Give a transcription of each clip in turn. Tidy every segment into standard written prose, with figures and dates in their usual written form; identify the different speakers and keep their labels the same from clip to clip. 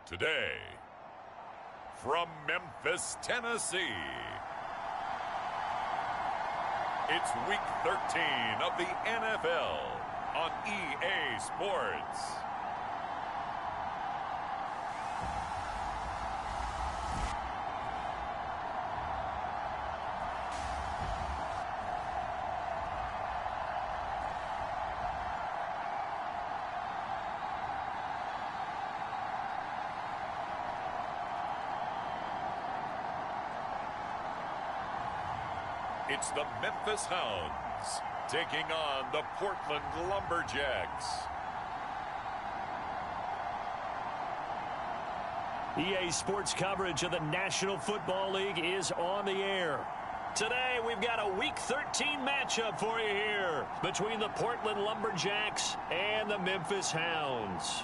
Speaker 1: Today, from Memphis, Tennessee, it's Week 13 of the NFL on EA Sports. It's the Memphis Hounds taking on the Portland Lumberjacks.
Speaker 2: EA Sports coverage of the National Football League is on the air. Today, we've got a Week 13 matchup for you here between the Portland Lumberjacks and the Memphis Hounds.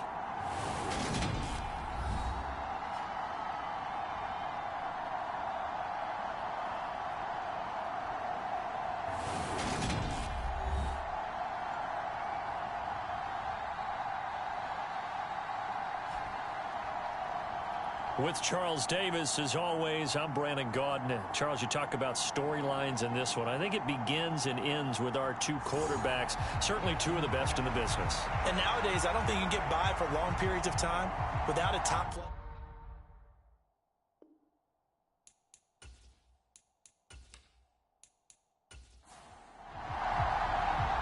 Speaker 2: With Charles Davis, as always, I'm Brandon Gaudin. Charles, you talk about storylines in this one. I think it begins and ends with our two quarterbacks, certainly two of the best in the business.
Speaker 3: And nowadays, I don't think you can get by for long periods of time without a top player.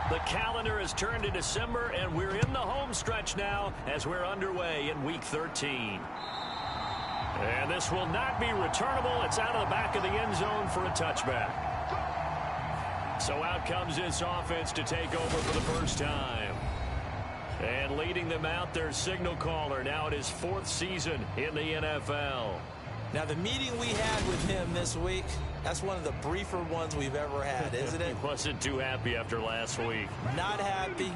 Speaker 2: The calendar has turned to December, and we're in the home stretch now as we're underway in Week 13. And this will not be returnable. It's out of the back of the end zone for a touchback. So out comes this offense to take over for the first time. And leading them out, their signal caller. Now it is fourth season in the NFL.
Speaker 3: Now, the meeting we had with him this week, that's one of the briefer ones we've ever had, isn't it?
Speaker 2: He wasn't too happy after last week.
Speaker 3: Not happy.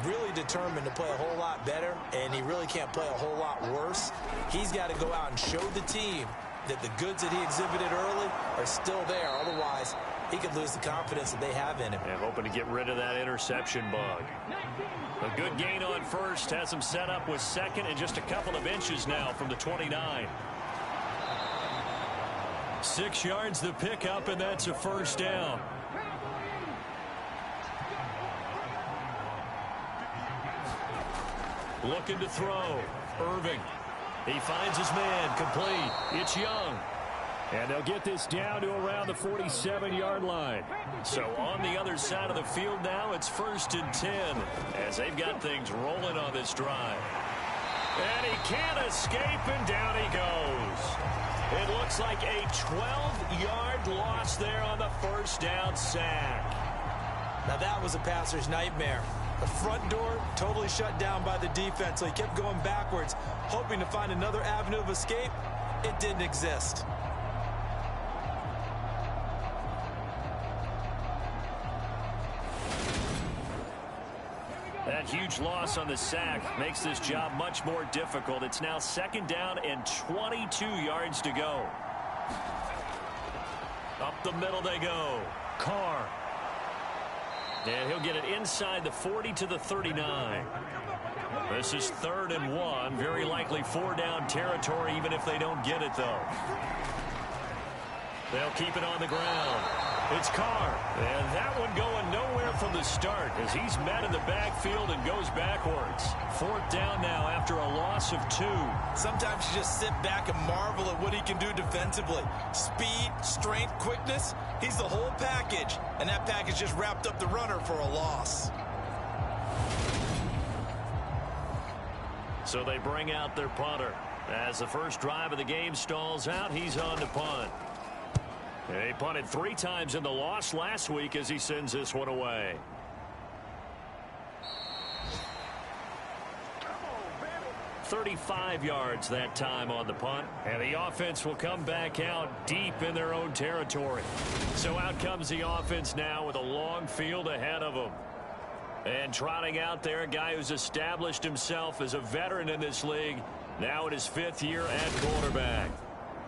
Speaker 3: Really determined to play a whole lot better, and he really can't play a whole lot worse. He's got to go out and show the team that the goods that he exhibited early are still there. Otherwise, he could lose the confidence that they have in him.
Speaker 2: And hoping to get rid of that interception bug. A good gain on first has him set up with second and just a couple of inches now from the 29. 6 yards the pickup, and that's a first down. Looking to throw. Irving. He finds his man. Complete. It's Young. And they'll get this down to around the 47-yard line. So on the other side of the field now, it's 1st and 10 as they've got things rolling on this drive. And he can't escape, and down he goes. It looks like a 12-yard loss there on the first down sack.
Speaker 3: Now that was a passer's nightmare. The front door totally shut down by the defense, so he kept going backwards, hoping to find another avenue of escape. It didn't exist.
Speaker 2: That huge loss on the sack makes this job much more difficult. It's now 2nd down and 22 yards to go. Up the middle they go. Carr. And he'll get it inside the 40 to the 39. This is 3rd and 1. Very likely 4-down territory, even if they don't get it, though. They'll keep it on the ground. It's Carr. And that one going nowhere from the start as he's met in the backfield and goes backwards. 4th down now after a loss of 2.
Speaker 3: Sometimes you just sit back and marvel at what he can do defensively. Speed, strength, quickness. He's the whole package. And that package just wrapped up the runner for a loss.
Speaker 2: So they bring out their punter. As the first drive of the game stalls out, he's on to punt. He punted 3 times in the loss last week as he sends this one away. "35 yards that time on the punt. And the offense will come back out deep in their own territory. So out comes the offense now with a long field ahead of them. And trotting out there, a guy who's established himself as a veteran in this league, now in his 5th year at quarterback.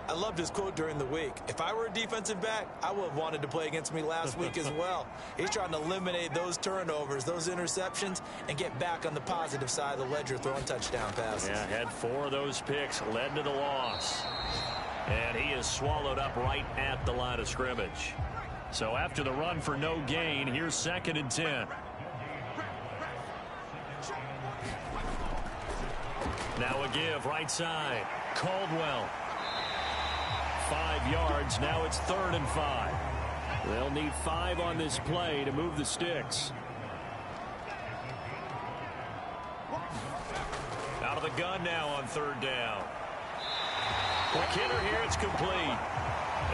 Speaker 3: I loved his quote during the week. If I were a defensive back, I would have wanted to play against me last week as well. He's trying to eliminate those turnovers, those interceptions, and get back on the positive side of the ledger throwing touchdown passes.
Speaker 2: Yeah, had 4 of those picks, led to the loss. And he is swallowed up right at the line of scrimmage. So after the run for no gain, here's 2nd and 10. Now a give right side. Caldwell. 5 yards. Now it's 3rd and 5. They'll need 5 on this play to move the sticks. Out of the gun now on 3rd down. Quick hitter here. It's complete.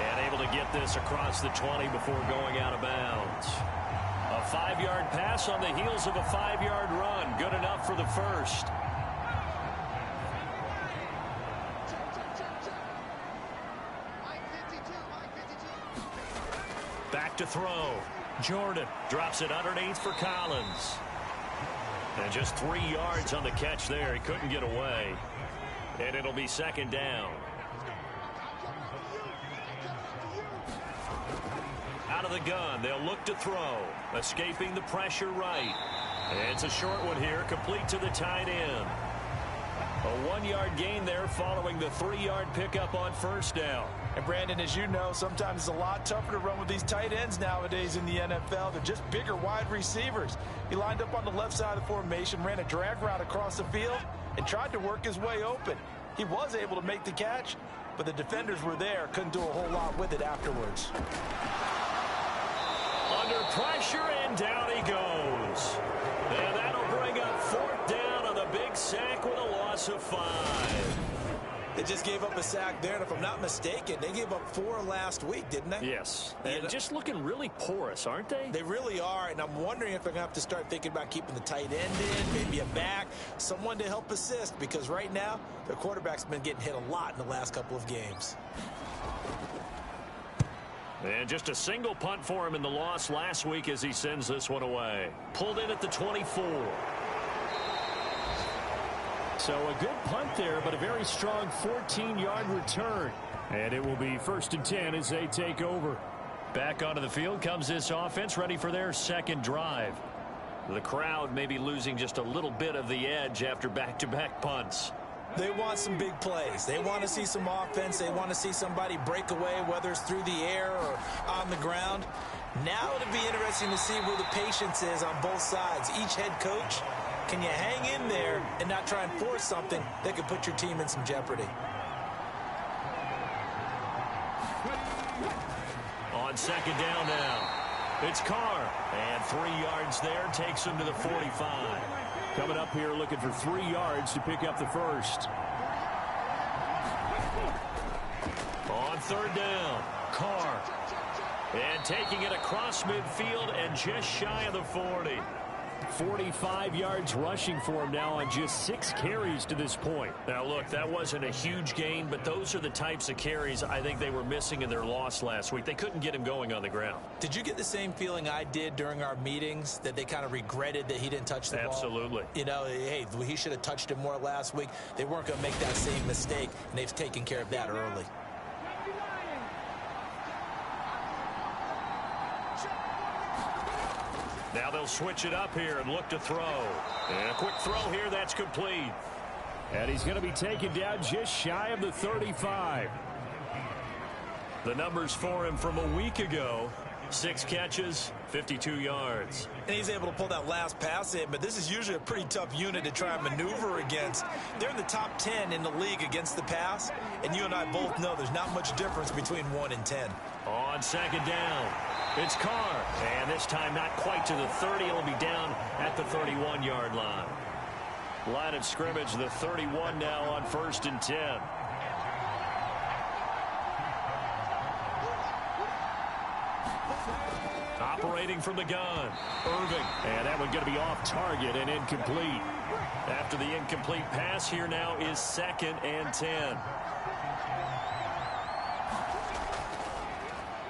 Speaker 2: And able to get this across the 20 before going out of bounds. A 5-yard pass on the heels of a 5-yard run. Good enough for the first. Back to throw. Jordan drops it underneath for Collins. And just 3 yards on the catch there. He couldn't get away. And it'll be 2nd down. Out of the gun. They'll look to throw. Escaping the pressure right. And it's a short one here. Complete to the tight end. A 1-yard gain there following the 3-yard pickup on 1st down.
Speaker 4: And Brandon, as you know, sometimes it's a lot tougher to run with these tight ends nowadays in the NFL. They're just bigger wide receivers. He lined up on the left side of the formation, ran a drag route across the field, and tried to work his way open. He was able to make the catch, but the defenders were there, couldn't do a whole lot with it afterwards.
Speaker 2: Under pressure, and down he goes. And that'll bring up 4th down on the big sack with a loss of 5.
Speaker 3: They just gave up a sack there, and if I'm not mistaken, they gave up 4 last week, didn't they?
Speaker 2: Yes, and just looking really porous, aren't they?
Speaker 3: They really are, and I'm wondering if they're going to have to start thinking about keeping the tight end in, maybe a back, someone to help assist, because right now, their quarterback's been getting hit a lot in the last couple of games.
Speaker 2: And just a single punt for him in the loss last week as he sends this one away. Pulled in at the 24. So a good punt there, but a very strong 14-yard return. And it will be 1st and 10 as they take over. Back onto the field comes this offense, ready for their 2nd drive. The crowd may be losing just a little bit of the edge after back-to-back punts.
Speaker 3: They want some big plays. They want to see some offense. They want to see somebody break away, whether it's through the air or on the ground. Now it'll be interesting to see where the patience is on both sides. Each head coach, can you hang in there and not try and force something that could put your team in some jeopardy?
Speaker 2: On 2nd down now, it's Carr. And 3 yards there takes him to the 45. Coming up here looking for 3 yards to pick up the first. On 3rd down, Carr. And taking it across midfield and just shy of the 40. 45 yards rushing for him now on just 6 carries to this point. Now, look, that wasn't a huge gain, but those are the types of carries I think they were missing in their loss last week. They couldn't get him going on the ground.
Speaker 3: Did you get the same feeling I did during our meetings, that they kind of regretted that he didn't touch the ball?
Speaker 2: Absolutely.
Speaker 3: You know, hey, he should have touched it more last week. They weren't going to make that same mistake, and they've taken care of that early.
Speaker 2: Now they'll switch it up here and look to throw. And a quick throw here, that's complete. And he's going to be taken down just shy of the 35. The numbers for him from a week ago: 6 catches, 52 yards.
Speaker 3: And he's able to pull that last pass in, but this is usually a pretty tough unit to try and maneuver against. They're in the top 10 in the league against the pass, and you and I both know there's not much difference between 1 and 10.
Speaker 2: On 2nd down, it's Carr. And this time not quite to the 30. It'll be down at the 31-yard line. Line of scrimmage, the 31 now on 1st and 10. Operating from the gun, Irving. And that one going to be off target and incomplete. After the incomplete pass, here now is 2nd and 10.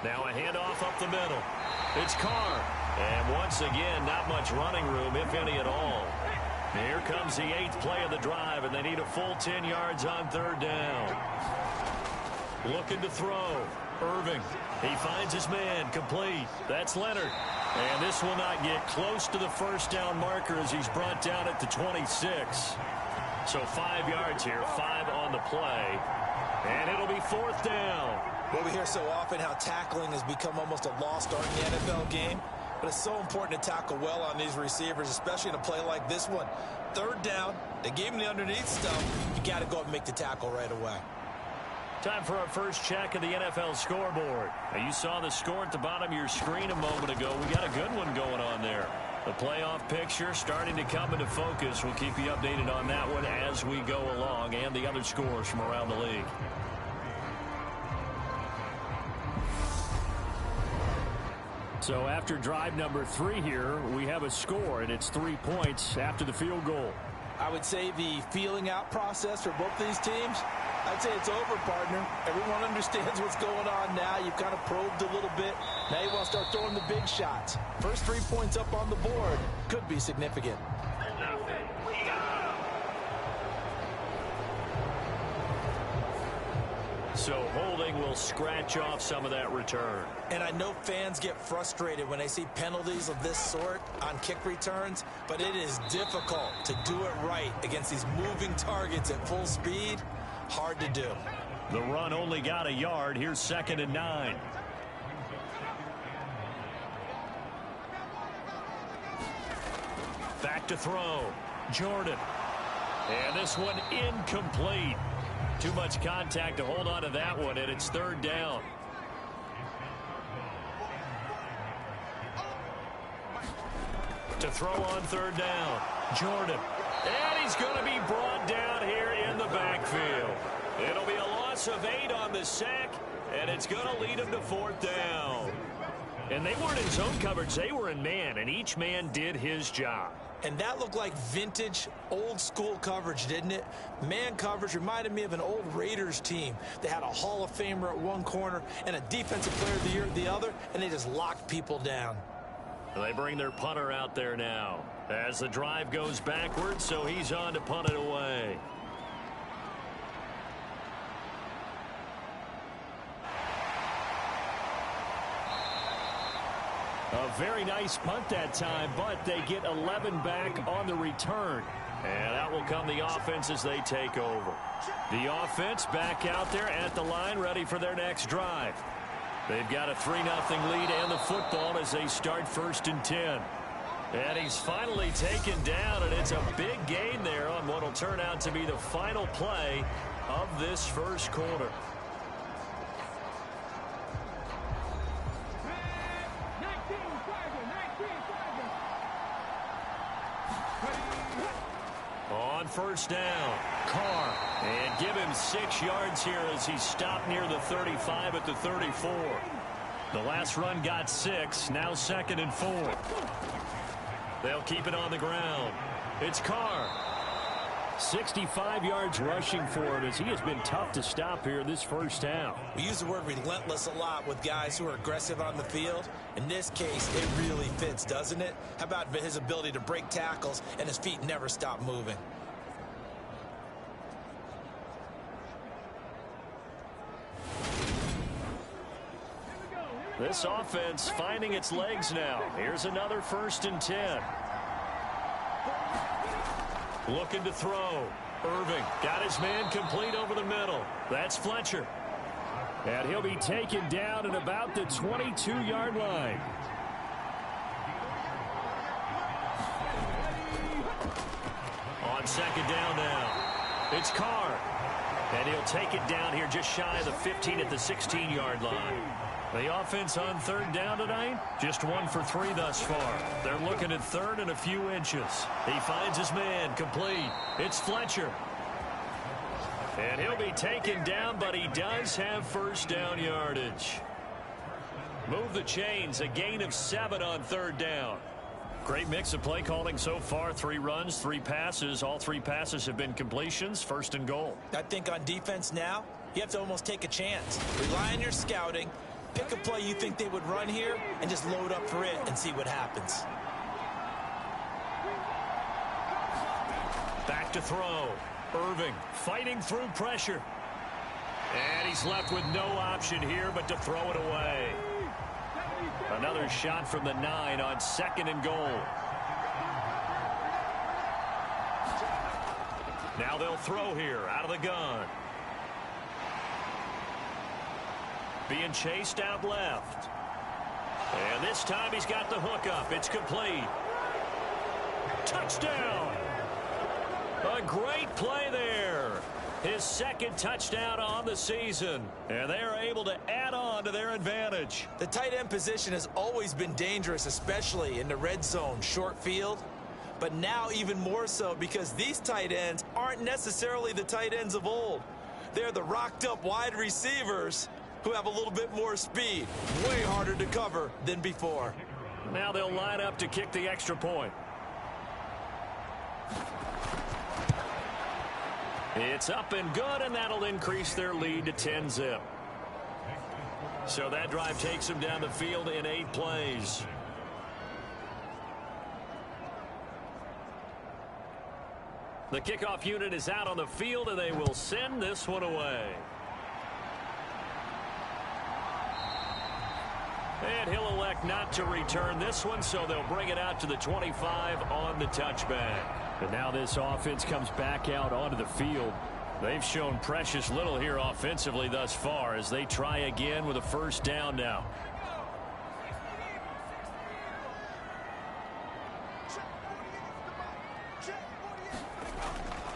Speaker 2: Now a handoff up the middle. It's Carr. And once again, not much running room, if any at all. Here comes the 8th play of the drive, and they need a full 10 yards on 3rd down. Looking to throw. Irving. He finds his man. Complete. That's Leonard. And this will not get close to the first down marker as he's brought down at the 26. So 5 yards here, 5 on the play. And it'll be 4th down.
Speaker 3: Well, we hear so often how tackling has become almost a lost art in the NFL game. But it's so important to tackle well on these receivers, especially in a play like this one. 3rd down, they gave him the underneath stuff. You got to go up and make the tackle right away.
Speaker 2: Time for our first check of the NFL scoreboard. Now, you saw the score at the bottom of your screen a moment ago. We got a good one going on there. The playoff picture starting to come into focus. We'll keep you updated on that one as we go along and the other scores from around the league. So after drive number 3 here, we have a score, and it's 3 points after the field goal.
Speaker 3: I would say the feeling out process for both these teams, I'd say it's over, partner. Everyone understands what's going on now. You've kind of probed a little bit. Now you want to start throwing the big shots. First 3 points up on the board could be significant.
Speaker 2: So holding will scratch off some of that return.
Speaker 3: And I know fans get frustrated when they see penalties of this sort on kick returns, but it is difficult to do it right against these moving targets at full speed. Hard to do.
Speaker 2: The run only got a yard. Here's 2nd and 9. Back to throw. Jordan. And this one incomplete. Too much contact to hold on to that one, and it's 3rd down. To throw on 3rd down. Jordan. And he's going to be brought down here in the backfield. It'll be a loss of 8 on the sack, and it's going to lead him to 4th down. And they weren't in zone coverage. They were in man, and each man did his job.
Speaker 3: And that looked like vintage, old-school coverage, didn't it? Man coverage reminded me of an old Raiders team. They had a Hall of Famer at one corner and a Defensive Player of the Year at the other, and they just locked people down.
Speaker 2: They bring their punter out there now as the drive goes backwards, so he's on to punt it away. A very nice punt that time, but they get 11 back on the return. And out will come the offense as they take over. The offense back out there at the line, ready for their next drive. They've got a 3-0 lead and the football as they start 1st and 10. And he's finally taken down, and it's a big gain there on what will turn out to be the final play of this first quarter. On 1st down, Carr, and give him 6 yards here as he stopped near the 35 at the 34. The last run got 6, now 2nd and 4. They'll keep it on the ground. It's Carr. 65 yards rushing for him as he has been tough to stop here this first half.
Speaker 3: We use the word relentless a lot with guys who are aggressive on the field. In this case, it really fits, doesn't it? How about his ability to break tackles and his feet never stop moving?
Speaker 2: This offense finding its legs now. Here's another 1st and 10. Looking to throw. Irving got his man complete over the middle. That's Fletcher. And he'll be taken down at about the 22-yard line. On 2nd down now. It's Carr. And he'll take it down here just shy of the 15 at the 16-yard line. The offense on 3rd down tonight, just 1 for 3 thus far. They're looking at 3rd and a few inches. He finds his man complete. It's Fletcher. And he'll be taken down, but he does have 1st down yardage. Move the chains, a gain of 7 on 3rd down. Great mix of play calling so far. 3 runs, 3 passes. All 3 passes have been completions. 1st and goal.
Speaker 3: I think on defense now, you have to almost take a chance. Rely on your scouting. Pick a play you think they would run here and just load up for it and see what happens.
Speaker 2: Back to throw. Irving fighting through pressure. And he's left with no option here but to throw it away. Another shot from the 9 on 2nd and goal. Now they'll throw here out of the gun. Being chased out left. And this time he's got the hook up. It's complete. Touchdown. A great play there. His 2nd touchdown on the season. And they are able to add on to their advantage.
Speaker 3: The tight end position has always been dangerous, especially in the red zone, short field. But now even more so because these tight ends aren't necessarily the tight ends of old. They're the rocked up wide receivers who have a little bit more speed. Way harder to cover than before.
Speaker 2: Now they'll line up to kick the extra point. It's up and good, and that'll increase their lead to 10-zip. So that drive takes them down the field in 8 plays. The kickoff unit is out on the field, and they will send this one away. And he'll elect not to return this one, so they'll bring it out to the 25 on the touchback. And now this offense comes back out onto the field. They've shown precious little here offensively thus far as they try again with a 1st down now.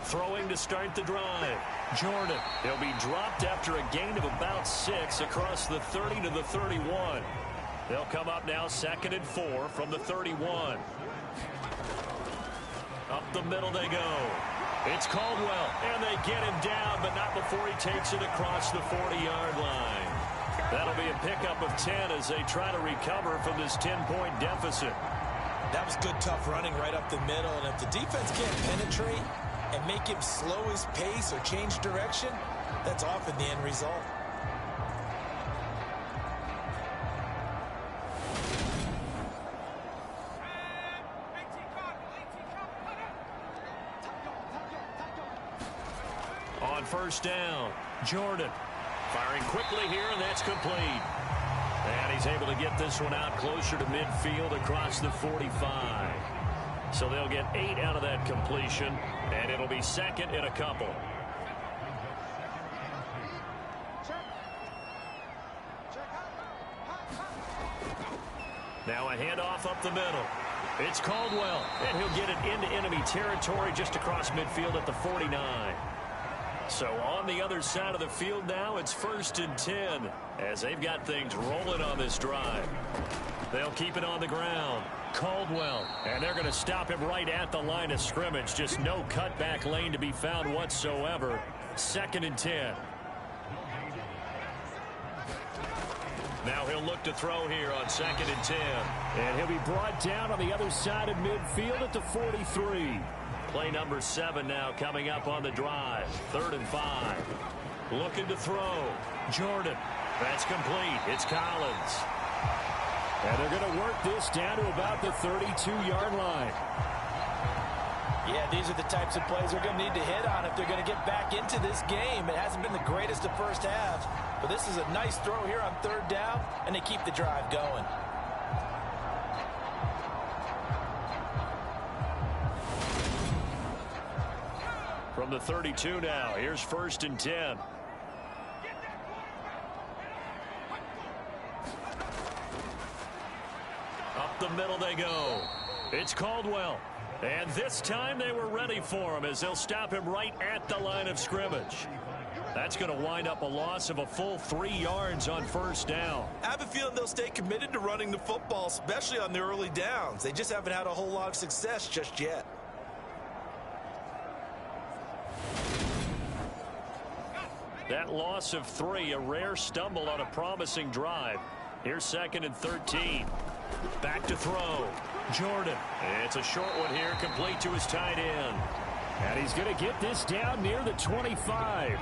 Speaker 2: Throwing to start the drive. Jordan. He'll be dropped after a gain of about 6 across the 30 to the 31. They'll come up now 2nd and 4 from the 31. Up the middle they go. It's Caldwell, and they get him down, but not before he takes it across the 40-yard line. That'll be a pickup of 10 as they try to recover from this 10-point deficit.
Speaker 3: That was good, tough running right up the middle, and if the defense can't penetrate and make him slow his pace or change direction, that's often the end result.
Speaker 2: On 1st down, Jordan firing quickly here, and that's complete. And he's able to get this one out closer to midfield across the 45. So they'll get 8 out of that completion, and it'll be 2nd and a couple. Now a handoff up the middle. It's Caldwell, and he'll get it into enemy territory just across midfield at the 49. So on the other side of the field now, it's 1st and 10 as they've got things rolling on this drive. They'll keep it on the ground. Caldwell, and they're going to stop him right at the line of scrimmage. Just no cutback lane to be found whatsoever. 2nd and 10. Now he'll look to throw here on 2nd and 10. And he'll be brought down on the other side of midfield at the 43. Play number 7 now coming up on the drive. 3rd and 5. Looking to throw. Jordan. That's complete. It's Collins. And they're going to work this down to about the 32-yard line.
Speaker 4: Yeah, these are the types of plays they're going to need to hit on if they're going to get back into this game. It hasn't been the greatest of first halves, but this is a nice throw here on 3rd down, and they keep the drive going.
Speaker 2: From the 32 now, here's 1st and 10. Up the middle they go. It's Caldwell. And this time they were ready for him as they'll stop him right at the line of scrimmage. That's going to wind up a loss of a full 3 yards on 1st down.
Speaker 3: I have a feeling they'll stay committed to running the football, especially on the early downs. They just haven't had a whole lot of success just yet.
Speaker 2: That loss of 3, a rare stumble on a promising drive. Here's 2nd and 13. Back to throw. Jordan. It's a short one here, complete to his tight end. And he's going to get this down near the 25.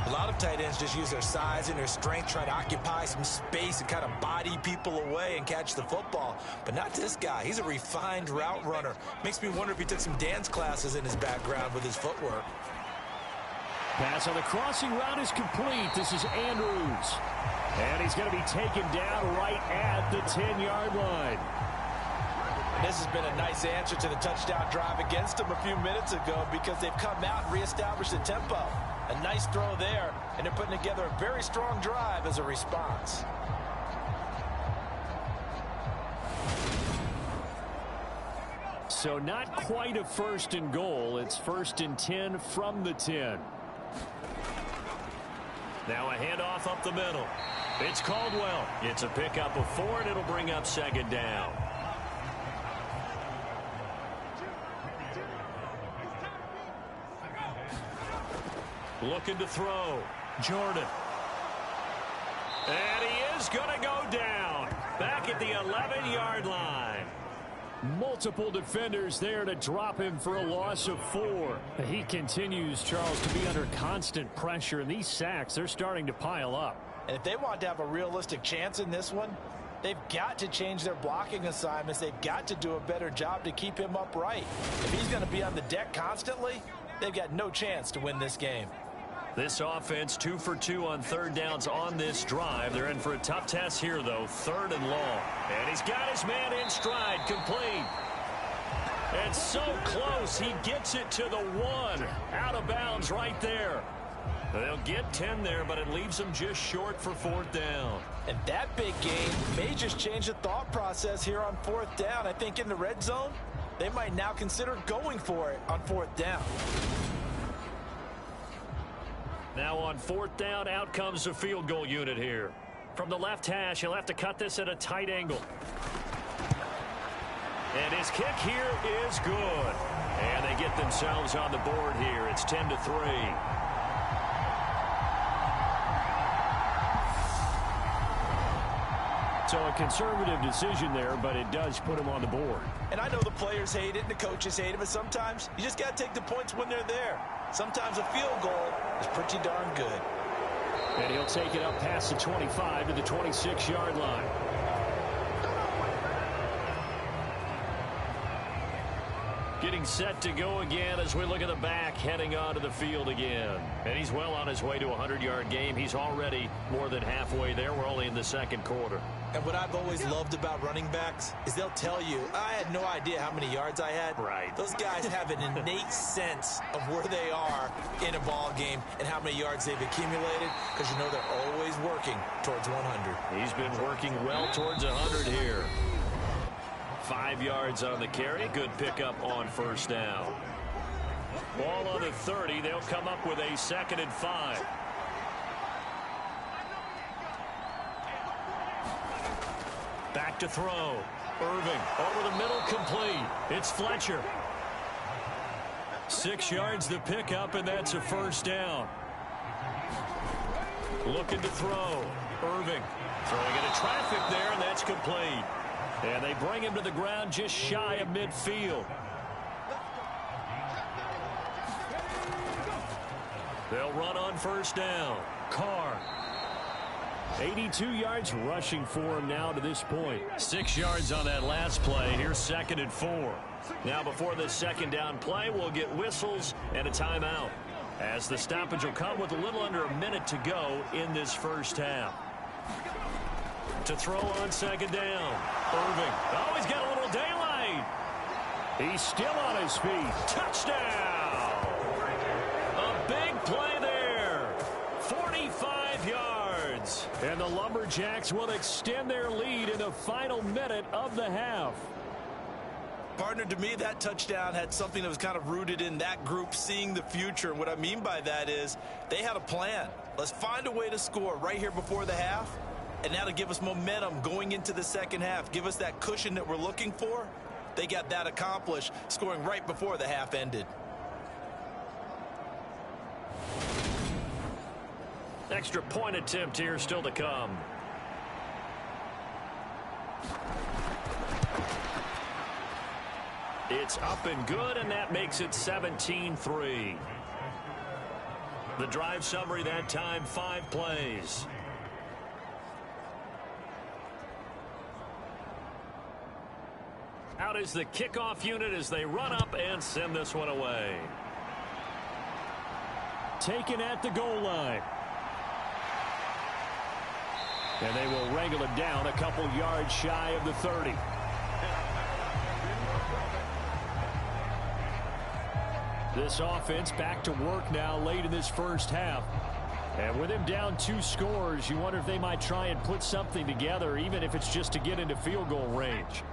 Speaker 3: A lot of tight ends just use their size and their strength, try to occupy some space and kind of body people away and catch the football. But not this guy. He's a refined route runner. Makes me wonder if he took some dance classes in his background with his footwork.
Speaker 2: Pass on the crossing route is complete. This is Andrews. And he's going to be taken down right at the 10-yard line.
Speaker 4: And this has been a nice answer to the touchdown drive against them a few minutes ago because they've come out and reestablished the tempo. A nice throw there, and they're putting together a very strong drive as a response.
Speaker 2: So not quite a 1st and goal. It's 1st and 10 from the 10. Now a handoff up the middle. It's Caldwell. It's a pickup of 4, and it'll bring up 2nd down. Looking to throw. Jordan. And he is going to go down. Back at the 11-yard line. Multiple defenders there to drop him for a loss of 4. He continues, Charles, to be under constant pressure, and these sacks, they're starting to pile up.
Speaker 4: And if they want to have a realistic chance in this one, they've got to change their blocking assignments. They've got to do a better job to keep him upright. If he's going to be on the deck constantly, they've got no chance to win this game.
Speaker 2: This offense 2 for 2 on 3rd downs on this drive. They're in for a tough test here, though. 3rd and long. And he's got his man in stride, complete. And so close, he gets it to the 1. Out of bounds right there. They'll get 10 there, but it leaves them just short for 4th down.
Speaker 4: And that big gain may just change the thought process here on 4th down. I think in the red zone, they might now consider going for it on 4th down.
Speaker 2: Now on 4th down, out comes the field goal unit here. From the left hash, he'll have to cut this at a tight angle. And his kick here is good. And they get themselves on the board here. It's 10-3. So a conservative decision there, but it does put him on the board.
Speaker 4: And I know the players hate it and the coaches hate it, but sometimes you just got to take the points when they're there. Sometimes a field goal is pretty darn good.
Speaker 2: And he'll take it up past the 25 to the 26-yard line. Getting set to go again as we look at the back heading onto the field again. And he's well on his way to a 100-yard game. He's already more than halfway there. We're only in the 2nd quarter.
Speaker 3: And what I've always loved about running backs is they'll tell you, I had no idea how many yards I had.
Speaker 2: Right.
Speaker 3: Those guys have an innate sense of where they are in a ball game and how many yards they've accumulated because you know they're always working towards 100.
Speaker 2: He's been working well towards 100 here. 5 yards on the carry. Good pickup on 1st down. Ball on the 30. They'll come up with a 2nd and 5. Back to throw. Irving over the middle, complete. It's Fletcher. 6 yards the pickup, and that's a 1st down. Looking to throw. Irving throwing into traffic there, and that's complete. And they bring him to the ground just shy of midfield. They'll run on 1st down. Carr. 82 yards rushing for him now to this point. 6 yards on that last play. Here's 2nd and 4. Now before this 2nd down play, we'll get whistles and a timeout, as the stoppage will come with a little under a minute to go in this 1st half. To throw on 2nd down. Irving. Oh, he's got a little daylight. He's still on his feet. Touchdown. A big play there. 45 yards. And the Lumberjacks will extend their lead in the final minute of the half.
Speaker 4: Partner, to me, that touchdown had something that was kind of rooted in that group seeing the future. And what I mean by that is they had a plan. Let's find a way to score right here before the half. And that'll give us momentum going into the 2nd half. Give us that cushion that we're looking for. They got that accomplished, scoring right before the half ended.
Speaker 2: Extra point attempt here still to come. It's up and good, and that makes it 17-3. The drive summary that time, 5 plays. Out is the kickoff unit as they run up and send this one away. taken at the goal line. And they will wrangle it down a couple yards shy of the 30. This offense back to work now late in this first half. And with him down 2 scores, you wonder if they might try and put something together, even if it's just to get into field goal range.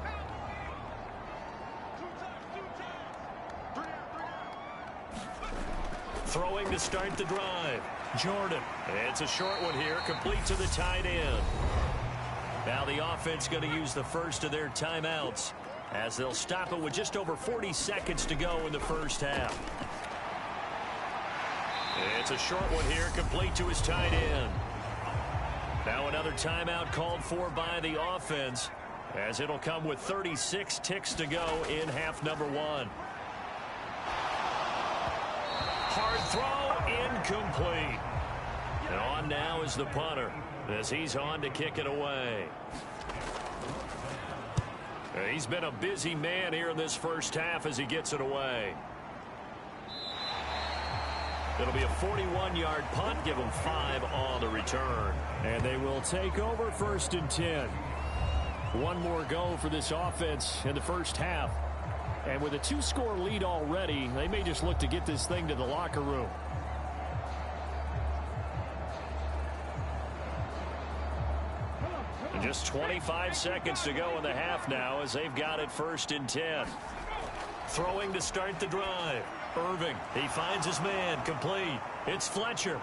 Speaker 2: Throwing to start the drive. Jordan. It's a short one here, complete to the tight end. Now the offense going to use the first of their timeouts as they'll stop it with just over 40 seconds to go in the first half. It's a short one here, complete to his tight end. Now another timeout called for by the offense as it'll come with 36 ticks to go in half number 1. Hard throw, incomplete. And on now is the punter as he's on to kick it away. He's been a busy man here in this first half as he gets it away. It'll be a 41-yard punt, give them 5 on the return. And they will take over 1st and 10. One more go for this offense in the first half. And with a 2-score lead already, they may just look to get this thing to the locker room. And just 25 seconds to go in the half now as they've got it 1st and 10. Throwing to start the drive. Irving, he finds his man, complete. It's Fletcher.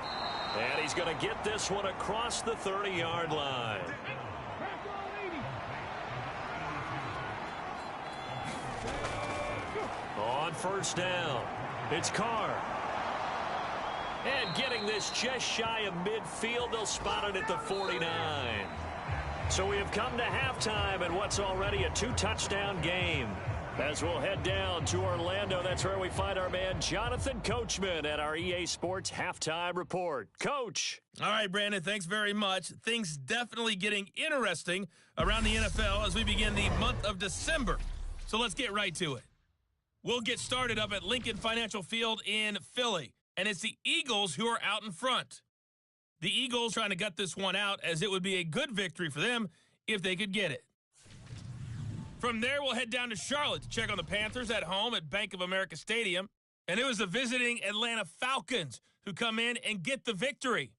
Speaker 2: And he's going to get this one across the 30-yard line. On 1st down, it's Carr. And getting this just shy of midfield, they'll spot it at the 49. So we have come to halftime in what's already a 2-touchdown game. As we'll head down to Orlando, that's where we find our man Jonathan Coachman at our EA Sports Halftime Report. Coach.
Speaker 5: All right, Brandon, thanks very much. Things definitely getting interesting around the NFL as we begin the month of December. So let's get right to it. We'll get started up at Lincoln Financial Field in Philly, and it's the Eagles who are out in front. The Eagles trying to gut this one out as it would be a good victory for them if they could get it. From there, we'll head down to Charlotte to check on the Panthers at home at Bank of America Stadium. And it was the visiting Atlanta Falcons who come in and get the victory.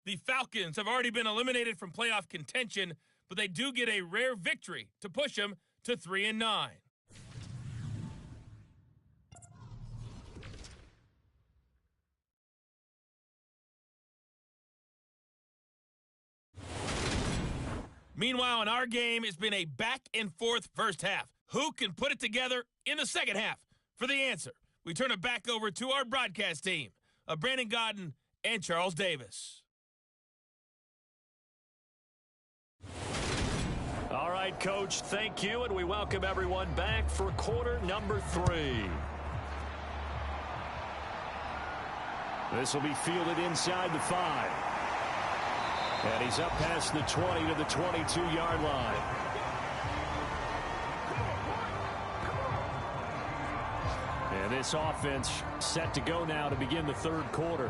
Speaker 5: The Falcons have already been eliminated from playoff contention, but they do get a rare victory to push them to 3-9. Meanwhile, in our game, it's been a back-and-forth first half. Who can put it together in the second half? For the answer, we turn it back over to our broadcast team of Brandon Godden and Charles Davis.
Speaker 2: All right, Coach, thank you, and we welcome everyone back for quarter number 3. This will be fielded inside the 5. And he's up past the 20 to the 22-yard line. And this offense set to go now to begin the 3rd quarter.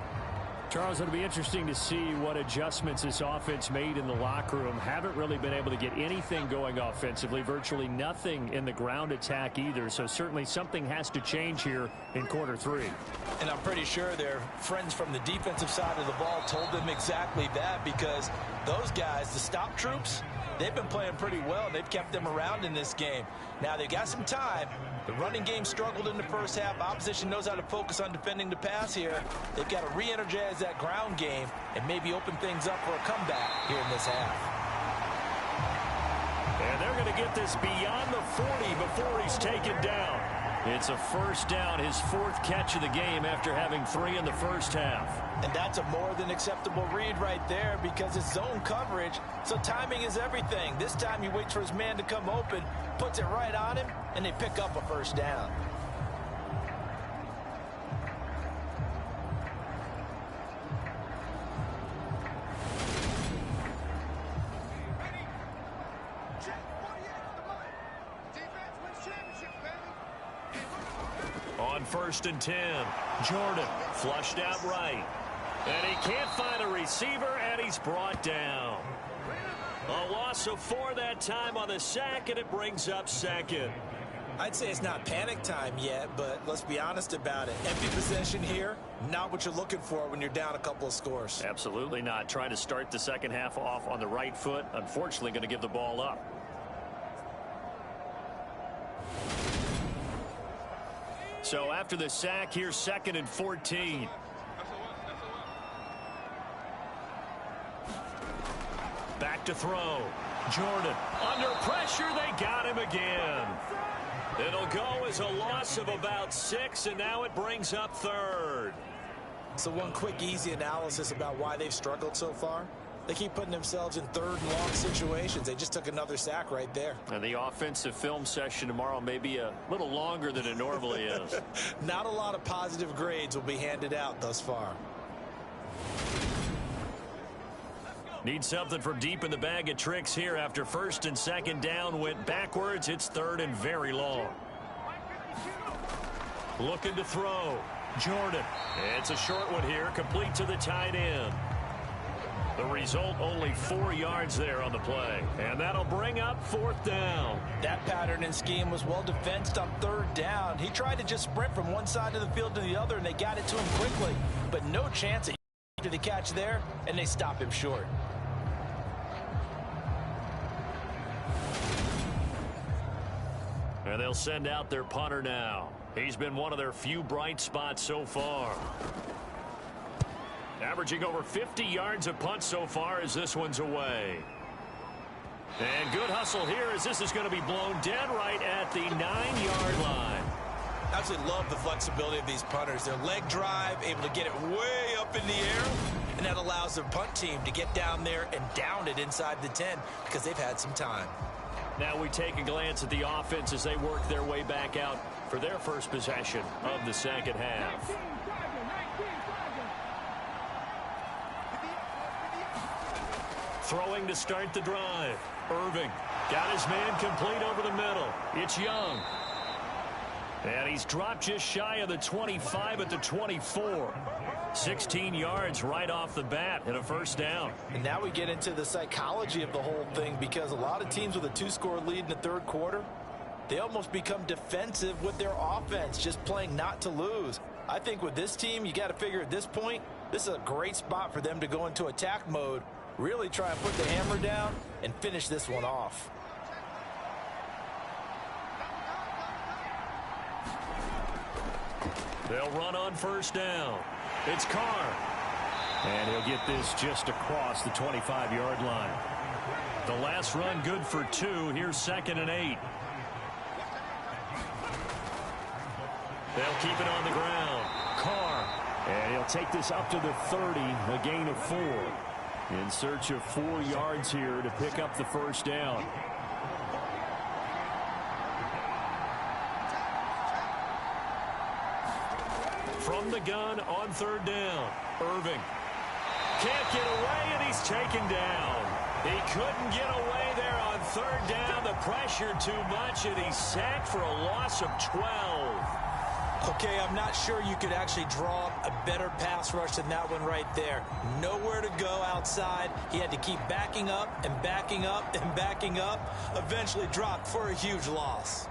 Speaker 2: Charles, it'll be interesting to see what adjustments this offense made in the locker room. Haven't really been able to get anything going offensively, virtually nothing in the ground attack either. So certainly something has to change here in quarter 3.
Speaker 3: And I'm pretty sure their friends from the defensive side of the ball told them exactly that, because those guys, the stop troops, they've been playing pretty well. They've kept them around in this game. Now they've got some time. The running game struggled in the first half. Opposition knows how to focus on defending the pass here. They've got to re-energize that ground game and maybe open things up for a comeback here in this half.
Speaker 2: And they're going to get this beyond the 40 before he's taken down. It's a 1st down, his 4th catch of the game after having 3 in the first half.
Speaker 3: And that's a more than acceptable read right there, because it's zone coverage, so timing is everything. This time he waits for his man to come open, puts it right on him, and they pick up a 1st down.
Speaker 2: On 1st and 10. Jordan flushed out right. And he can't find a receiver, and he's brought down. A loss of 4 that time on the sack, and it brings up 2nd.
Speaker 3: I'd say it's not panic time yet, but let's be honest about it. Empty possession here, not what you're looking for when you're down a couple of scores.
Speaker 2: Absolutely not. Trying to start the second half off on the right foot. Unfortunately, going to give the ball up. So after the sack, here's 2nd and 14. Back to throw. Jordan under pressure. They got him again. It'll go as a loss of about 6, and now it brings up 3rd.
Speaker 3: So one quick, easy analysis about why they've struggled so far. They keep putting themselves in 3rd and long situations. They just took another sack right there.
Speaker 2: And the offensive film session tomorrow may be a little longer than it normally is.
Speaker 3: Not a lot of positive grades will be handed out thus far.
Speaker 2: Need something from deep in the bag of tricks here after 1st and 2nd down went backwards. It's 3rd and very long. Looking to throw. Jordan. It's a short one here, complete to the tight end. The result, only 4 yards there on the play. And that'll bring up 4th down.
Speaker 4: That pattern and scheme was well defensed on 3rd down. He tried to just sprint from one side of the field to the other, and they got it to him quickly. But no chance at the catch there, and they stop him short.
Speaker 2: And they'll send out their punter now. He's been one of their few bright spots so far. Averaging over 50 yards a punt so far as this one's away. And good hustle here as this is going to be blown dead right at the 9-yard line.
Speaker 3: Absolutely love the flexibility of these punters. Their leg drive, able to get it way up in the air, and that allows their punt team to get down there and down it inside the 10 because they've had some time.
Speaker 2: Now we take a glance at the offense as they work their way back out for their first possession of the second half. Throwing to start the drive. Irving got his man complete over the middle. It's Young. And he's dropped just shy of the 25 at the 24. 16 yards right off the bat and a 1st down.
Speaker 4: And now we get into the psychology of the whole thing, because a lot of teams with a 2-score lead in the 3rd quarter, they almost become defensive with their offense, just playing not to lose. I think with this team, you got to figure at this point, this is a great spot for them to go into attack mode, really try and put the hammer down and finish this one off.
Speaker 2: They'll run on 1st down. It's Carr. And he'll get this just across the 25-yard line. The last run good for 2. Here's 2nd and 8. They'll keep it on the ground. Carr. And he'll take this up to the 30, a gain of 4. In search of 4 yards here to pick up the 1st down. From the gun on 3rd down. Irving can't get away, and he's taken down. He couldn't get away there on 3rd down. The pressure too much, and he's sacked for a loss of 12.
Speaker 3: Okay, I'm not sure you could actually draw up a better pass rush than that one right there. Nowhere to go outside. He had to keep backing up and backing up and backing up. Eventually dropped for a huge loss.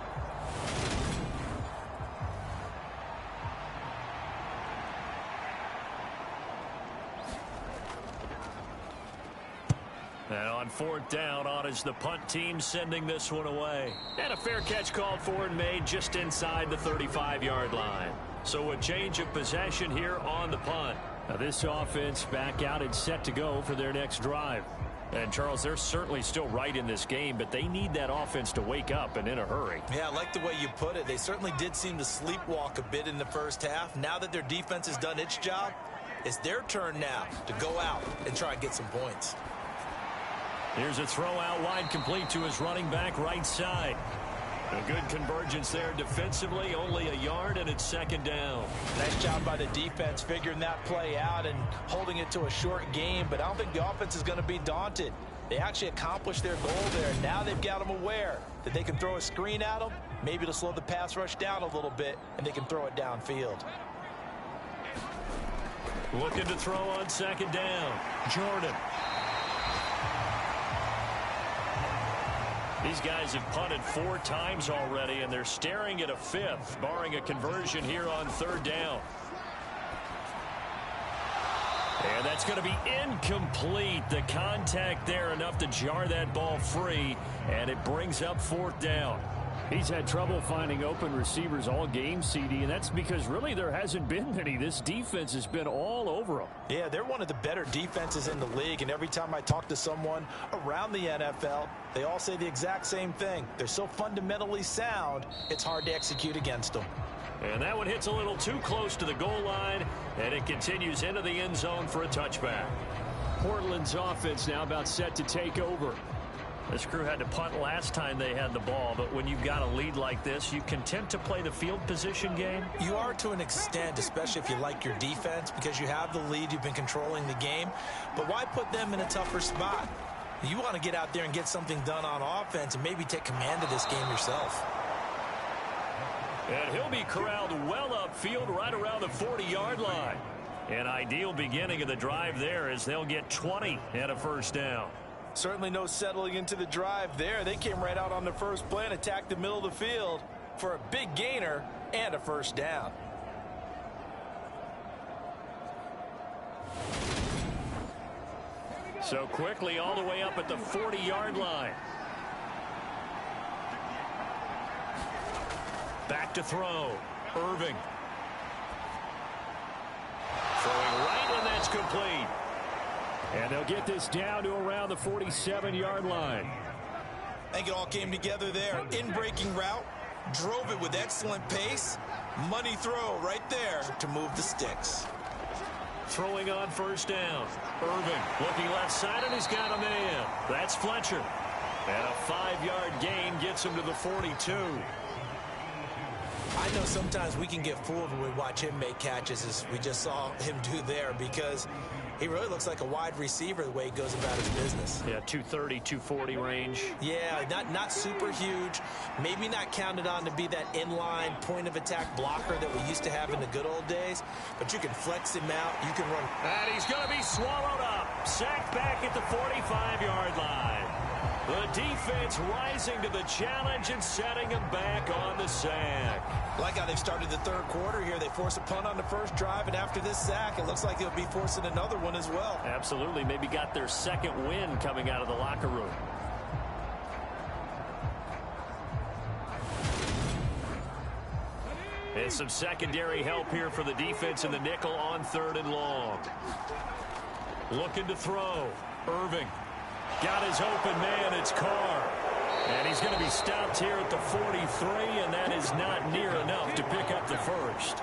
Speaker 2: And on 4th down, on is the punt team sending this one away. And a fair catch called for and made just inside the 35-yard line. So a change of possession here on the punt. Now this offense back out and set to go for their next drive. And, Charles, they're certainly still right in this game, but they need that offense to wake up and in a hurry.
Speaker 3: Yeah, I like the way you put it. They certainly did seem to sleepwalk a bit in the 1st half. Now that their defense has done its job, it's their turn now to go out and try and get some points.
Speaker 2: Here's a throw out wide, complete to his running back right side. A good convergence there defensively, only a yard, and it's 2nd down.
Speaker 4: Nice job by the defense figuring that play out and holding it to a short game, but I don't think the offense is going to be daunted. They actually accomplished their goal there. Now they've got them aware that they can throw a screen at them, maybe to slow the pass rush down a little bit, and they can throw it downfield.
Speaker 2: Looking to throw on second down. Jordan. These guys have punted 4 times already, and they're staring at a 5th, barring a conversion here on third down. And that's going to be incomplete. The contact there enough to jar that ball free, and it brings up 4th down.
Speaker 6: He's had trouble finding open receivers all game, CD, and that's because really there hasn't been many. This defense has been all over him.
Speaker 4: Yeah, they're one of the better defenses in the league, and every time I talk to someone around the NFL, they all say the exact same thing. They're so fundamentally sound, it's hard to execute against them.
Speaker 2: And that one hits a little too close to the goal line, and it continues into the end zone for a touchback.
Speaker 6: Portland's offense now about set to take over.
Speaker 2: This crew had to punt last time they had the ball, but when you've got a lead like this, you content to play the field position game?
Speaker 3: You are to an extent, especially if you like your defense, because you have the lead, you've been controlling the game. But why put them in a tougher spot? You want to get out there and get something done on offense and maybe take command of this game yourself.
Speaker 2: And he'll be corralled well upfield right around the 40-yard line. An ideal beginning of the drive there as they'll get 20 and a first down.
Speaker 4: Certainly no settling into the drive there. They came right out on the first play and attacked the middle of the field for a big gainer and a first down.
Speaker 2: So quickly all the way up at the 40-yard line. Back to throw. Irving. Throwing right, and that's complete.
Speaker 6: And they'll get this down to around the 47-yard line.
Speaker 3: I think it all came together there. In-breaking route, drove it with excellent pace. Money throw right there to move the sticks.
Speaker 2: Throwing on first down. Irving looking left side, and he's got a man. That's Fletcher. And a 5-yard gain gets him to the 42.
Speaker 3: I know sometimes we can get fooled when we watch him make catches, as we just saw him do there, because he really looks like a wide receiver the way he goes about his business.
Speaker 2: Yeah, 230, 240 range.
Speaker 3: Yeah, not super huge. Maybe not counted on to be that inline point-of-attack blocker that we used to have in the good old days. But you can flex him out. You can run.
Speaker 2: And he's going to be swallowed up. Sacked back at the 45-yard line. The defense rising to the challenge and setting him back on the sack.
Speaker 3: Like how they've started the third quarter here. They force a punt on the first drive, and after this sack, it looks like they'll be forcing another one as well.
Speaker 2: Absolutely. Maybe got their second win coming out of the locker room. And some secondary help here for the defense in the nickel on 3rd and long. Looking to throw. Irving. Got his open man. It's Carr. And he's going to be stopped here at the 43, and that is not near enough to pick up the first.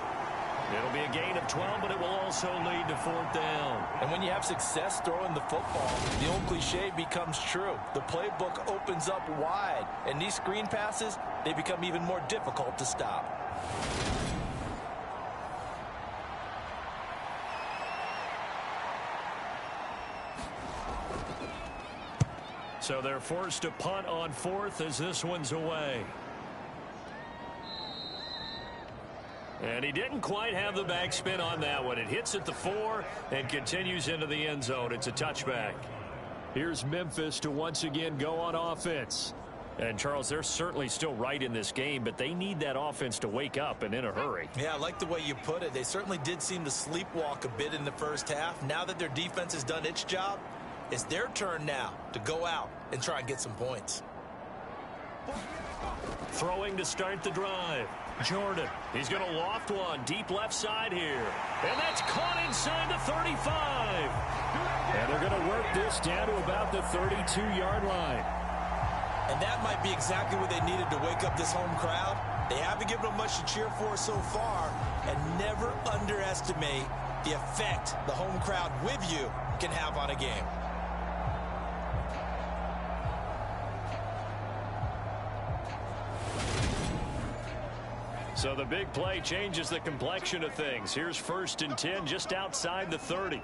Speaker 2: It'll be a gain of 12, but it will also lead to 4th down.
Speaker 4: And when you have success throwing the football, the old cliche becomes true. The playbook opens up wide, and these screen passes, they become even more difficult to stop.
Speaker 2: So they're forced to punt on 4th as this one's away. And he didn't quite have the backspin on that one. It hits at the 4 and continues into the end zone. It's a touchback.
Speaker 6: Here's Memphis to once again go on offense.
Speaker 2: And, Charles, they're certainly still right in this game, but they need that offense to wake up and in a hurry.
Speaker 3: Yeah, I like the way you put it. They certainly did seem to sleepwalk a bit in the first half. Now that their defense has done its job, it's their turn now to go out and try and get some points.
Speaker 2: Throwing to start the drive. Jordan. He's going to loft one deep left side here. And that's caught inside the 35.
Speaker 6: And they're going to work this down to about the 32-yard line.
Speaker 3: And that might be exactly what they needed to wake up this home crowd. They haven't given them much to cheer for so far. And never underestimate the effect the home crowd with you can have on a game.
Speaker 2: So the big play changes the complexion of things. Here's 1st and 10 just outside the 30.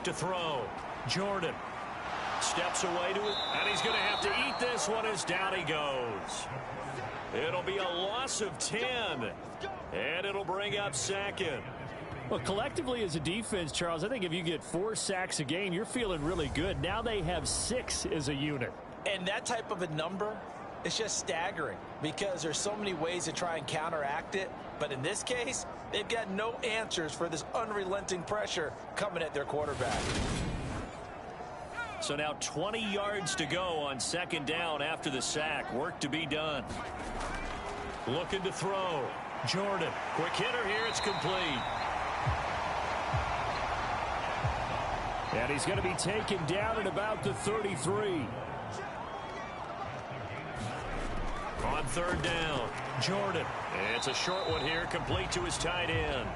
Speaker 2: to throw. Jordan steps away to it, and he's going to have to eat this one as down he goes. It'll be a loss of 10, and it'll bring up second.
Speaker 6: Well, collectively as a defense, Charles, I think if you get 4 sacks a game, you're feeling really good. Now they have 6 as a unit.
Speaker 3: And that type of a number is just staggering because there's so many ways to try and counteract it. But in this case, they've got no answers for this unrelenting pressure coming at their quarterback.
Speaker 2: So now 20 yards to go on second down after the sack. Work to be done. Looking to throw. Jordan. Quick hitter here. It's complete.
Speaker 6: And he's going to be taken down at about the 33.
Speaker 2: On third down, Jordan. It's a short one here, complete to his tight end.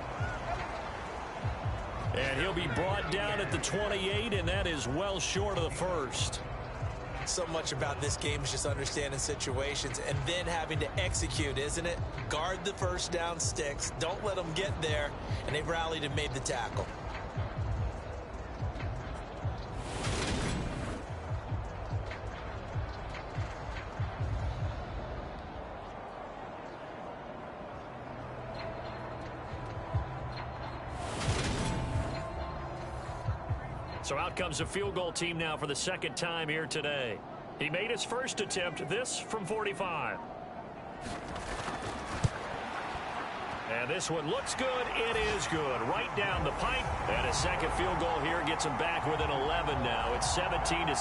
Speaker 2: And he'll be brought down at the 28, and that is well short of the first.
Speaker 3: So much about this game is just understanding situations and then having to execute, isn't it? Guard the first down sticks. Don't let them get there, and they've rallied and made the tackle.
Speaker 2: So out comes a field goal team now for the second time here today. He made his first attempt, this from 45. And this one looks good. It is good. Right down the pipe. And a second field goal here gets him back within 11 now. It's 17-6.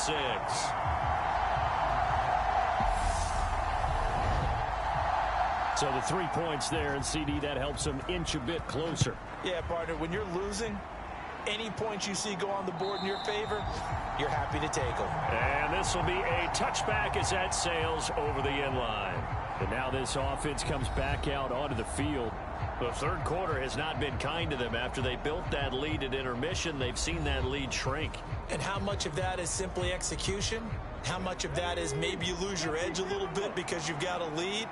Speaker 6: So the 3 points there, and CD, that helps him inch a bit closer.
Speaker 4: Yeah, partner, when you're losing, any points you see go on the board in your favor, you're happy to take them.
Speaker 2: And this will be a touchback as that sails over the end line.
Speaker 6: And now this offense comes back out onto the field.
Speaker 2: The third quarter has not been kind to them. After they built that lead at intermission, they've seen that lead shrink.
Speaker 3: And how much of that is simply execution? How much of that is maybe you lose your edge a little bit because you've got a lead?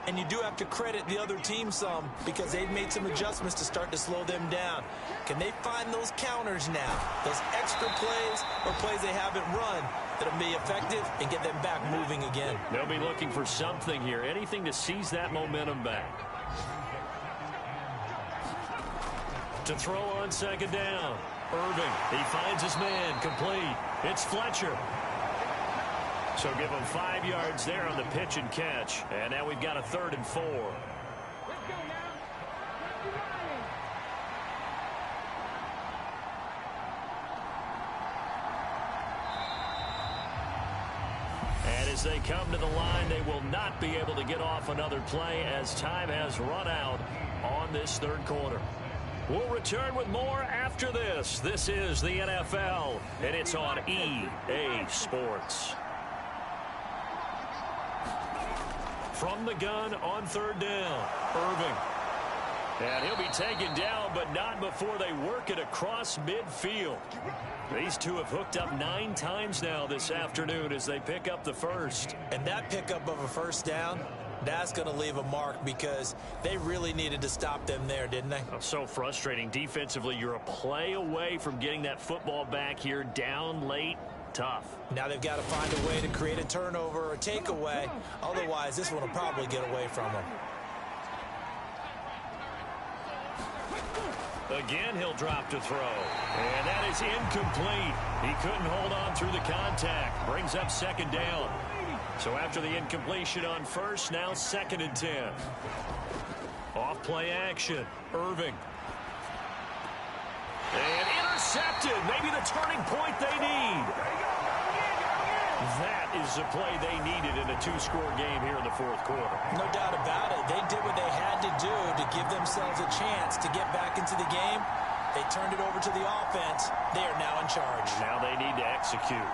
Speaker 3: And you do have to credit the other team some because they've made some adjustments to start to slow them down. Can they find those counters now, those extra plays or plays they haven't run that'll be effective and get them back moving again?
Speaker 2: They'll be looking for something here, anything to seize that momentum back. To throw on second down. Irving, he finds his man, complete. It's Fletcher. So give him 5 yards there on the pitch and catch. And now we've got a 3rd and 4. And as they come to the line, they will not be able to get off another play as time has run out on this third quarter. We'll return with more after this. This is the NFL, and it's on EA Sports. From the gun on third down, Irving. And he'll be taken down, but not before they work it across midfield. These two have hooked up 9 times now this afternoon as they pick up the first.
Speaker 3: And that pickup of a first down, that's going to leave a mark because they really needed to stop them there, didn't they?
Speaker 2: So frustrating. Defensively, you're a play away from getting that football back here down late. Tough. Now they've got to find a way to create a turnover or a takeaway. Otherwise, this one will probably get away from them. Again, he'll drop to throw. And that is incomplete. He couldn't hold on through the contact. Brings up second down. So after the incompletion on first, now 2nd and 10. Off play action. Irving. And intercepted. Maybe the turning point they need. That is the play they needed in a 2-score game here in the 4th quarter. No doubt about it. They did what they had to do to give themselves a chance to get back into the game. They turned it over to the offense. They are now in charge. Now they need to execute.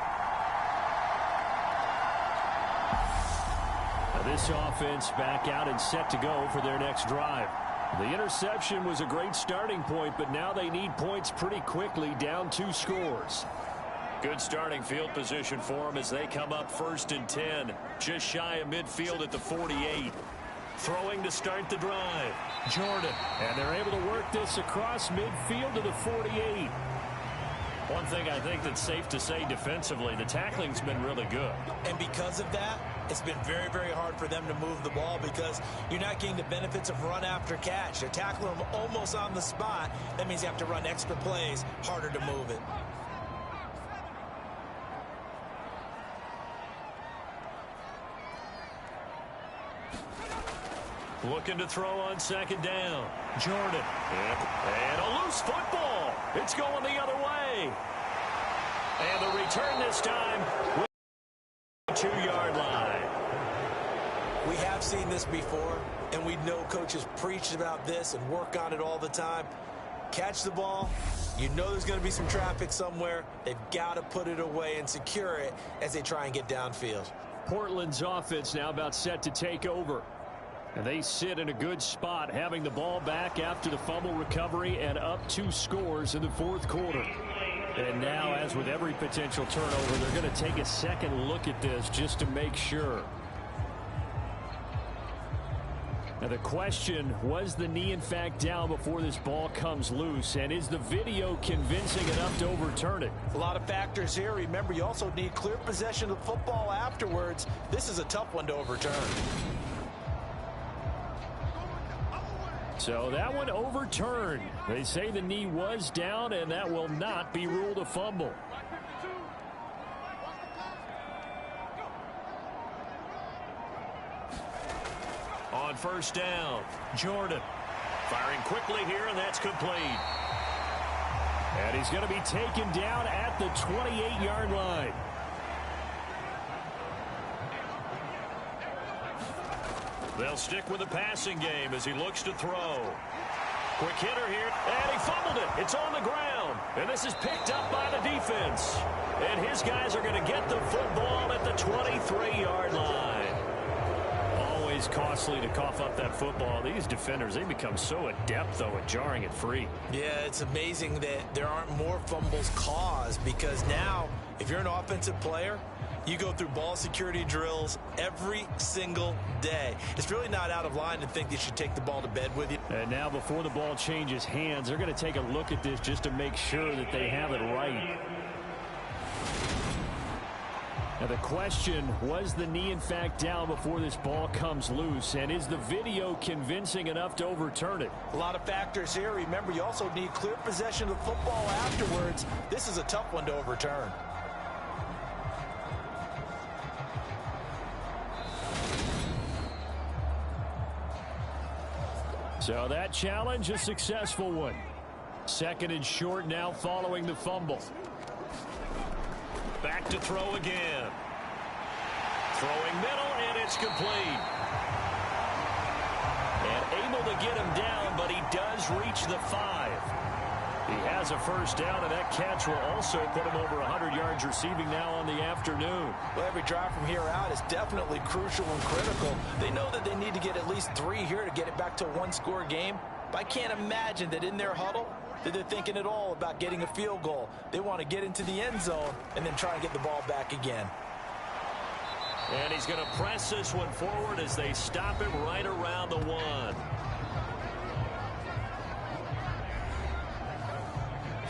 Speaker 6: Now this offense back out and set to go for their next drive. The interception was a great starting point, but now they need points pretty quickly, down 2 scores. Good starting field position for them as they come up 1st and 10. Just shy of midfield at the 48. Throwing to start the drive. Jordan. And they're able to work this across midfield to the 48. One thing I think that's safe to say defensively, the tackling's been really good.
Speaker 3: And because of that, it's been very, very hard for them to move the ball because you're not getting the benefits of run after catch. They're tackling them almost on the spot. That means you have to run extra plays, harder to move it.
Speaker 6: Looking to throw on second down. Jordan. And a loose football. It's going the other way. And the return this time with the 2-yard line.
Speaker 3: We have seen this before, and we know coaches preach about this and work on it all the time. Catch the ball. You know there's going to be some traffic somewhere. They've got to put it away and secure it as they try and get downfield.
Speaker 6: Portland's offense now about set to take over. And they sit in a good spot, having the ball back after the fumble recovery and up 2 scores in the fourth quarter. And now, as with every potential turnover, they're going to take a second look at this just to make sure. Now, the question, was the knee in fact down before this ball comes loose? And is the video convincing enough to overturn it?
Speaker 3: A lot of factors here. Remember, you also need clear possession of the football afterwards. This is a tough one to overturn.
Speaker 6: So that one overturned. They say the knee was down, and that will not be ruled a fumble. On first down, Jordan firing quickly here, and that's complete. And he's going to be taken down at the 28-yard line. They'll stick with the passing game as he looks to throw. Quick hitter here, and he fumbled it. It's on the ground, and this is picked up by the defense. And his guys are going to get the football at the 23-yard line. Always costly to cough up that football. These defenders, they become so adept, though, at jarring it free.
Speaker 3: Yeah, it's amazing that there aren't more fumbles caused because now, if you're an offensive player, you go through ball security drills every single day. It's really not out of line to think you should take the ball to bed with you.
Speaker 6: And now before the ball changes hands, they're going to take a look at this just to make sure that they have it right. Now the question, was the knee in fact down before this ball comes loose? And is the video convincing enough to overturn it?
Speaker 3: A lot of factors here. Remember, you also need clear possession of the football afterwards. This is a tough one to overturn.
Speaker 6: So that challenge, a successful one. Second and short now following the fumble. Back to throw again. Throwing middle, and it's complete. And able to get him down, but he does reach the 5. He has a first down, and that catch will also put him over 100 yards receiving now on the afternoon.
Speaker 3: Well, every drive from here out is definitely crucial and critical. They know that they need to get at least 3 here to get it back to a 1-score game. But I can't imagine that in their huddle that they're thinking at all about getting a field goal. They want to get into the end zone and then try and get the ball back again.
Speaker 6: And he's going to press this one forward as they stop him right around the 1.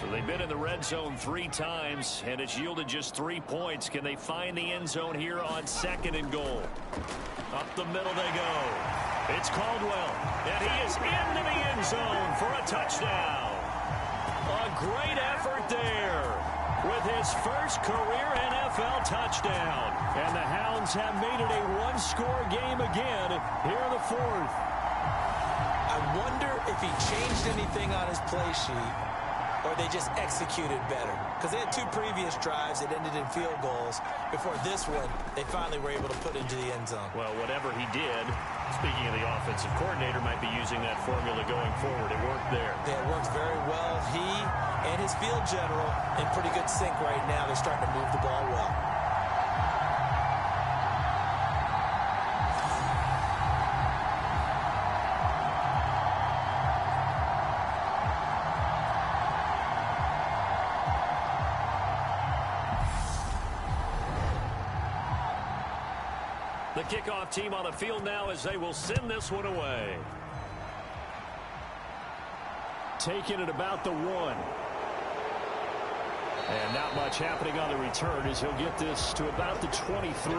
Speaker 6: So they've been in the red zone 3 times, and it's yielded just 3 points. Can they find the end zone here on 2nd and goal? Up the middle they go. It's Caldwell, and he is into the end zone for a touchdown. A great effort there with his first career NFL touchdown. And the Hounds have made it a 1-score game again here in the 4th.
Speaker 3: I wonder if he changed anything on his play sheet or they just executed better. Because they had 2 previous drives that ended in field goals. Before this one, they finally were able to put into the end zone.
Speaker 6: Well, whatever he did, speaking of the offensive coordinator, might be using that formula going forward. It worked there.
Speaker 3: Yeah, it worked very well. He and his field general in pretty good sync right now. They're starting to move the ball well.
Speaker 6: The kickoff team on the field now as they will send this one away. Taking it about the 1. And not much happening on the return as he'll get this to about the 23.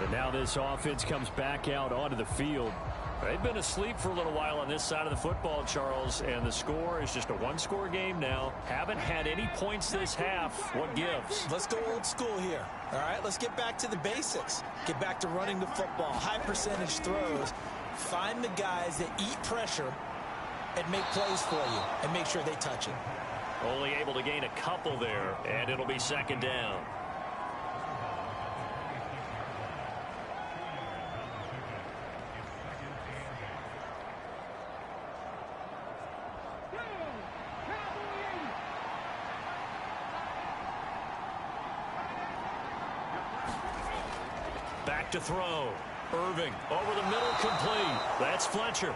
Speaker 6: And now this offense comes back out onto the field. They've been asleep for a little while on this side of the football, Charles, and the score is just a one-score game now. Haven't had any points this half. What gives?
Speaker 3: Let's go old school here. All right, let's get back to the basics. Get back to running the football, high percentage throws. Find the guys that eat pressure and make plays for you and make sure they touch it.
Speaker 6: Only able to gain a couple there, and it'll be second down. Back to throw. Irving over the middle, complete. That's Fletcher.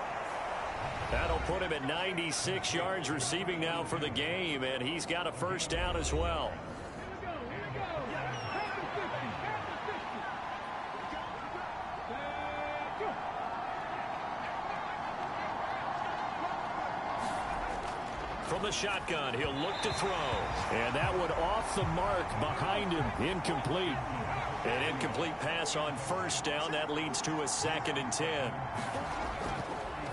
Speaker 6: That'll put him at 96 yards receiving now for the game, and he's got a first down as well. From the shotgun, he'll look to throw. And that one off the mark behind him, incomplete. An incomplete pass on first down. That leads to a 2nd and 10.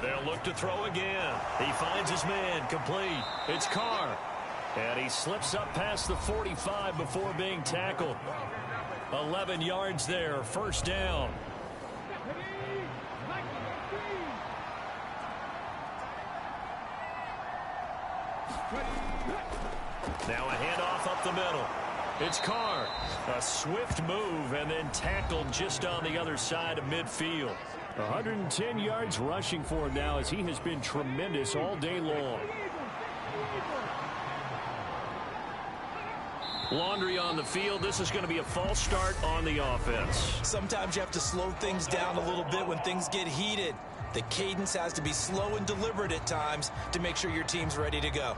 Speaker 6: They'll look to throw again. He finds his man, complete. It's Carr. And he slips up past the 45 before being tackled. 11 yards there, first down. Now a handoff up the middle. It's Carr. A swift move and then tackled just on the other side of midfield. 110 yards rushing for him now as he has been tremendous all day long. Laundry on the field. This is going to be a false start on the offense.
Speaker 3: Sometimes you have to slow things down a little bit when things get heated. The cadence has to be slow and deliberate at times to make sure your team's ready to go.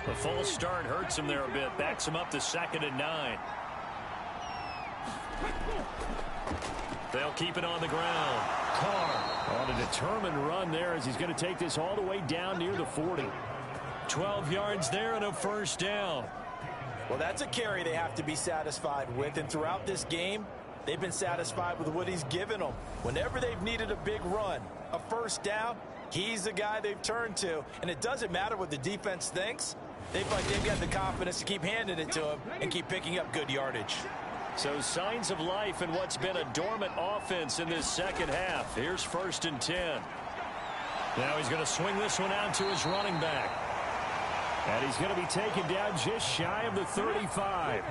Speaker 6: The false start hurts him there a bit. Backs him up to 2nd and 9. They'll keep it on the ground. Carr on a determined run there as he's going to take this all the way down near the 40. 12 yards there and a first down.
Speaker 4: Well, that's a carry they have to be satisfied with. And throughout this game, they've been satisfied with what he's given them. Whenever they've needed a big run, a first down, he's the guy they've turned to. And it doesn't matter what the defense thinks. They feel like they've got the confidence to keep handing it to him and keep picking up good yardage.
Speaker 6: So signs of life in what's been a dormant offense in this second half. Here's 1st and 10. Now he's going to swing this one out to his running back. And he's going to be taken down just shy of the 35.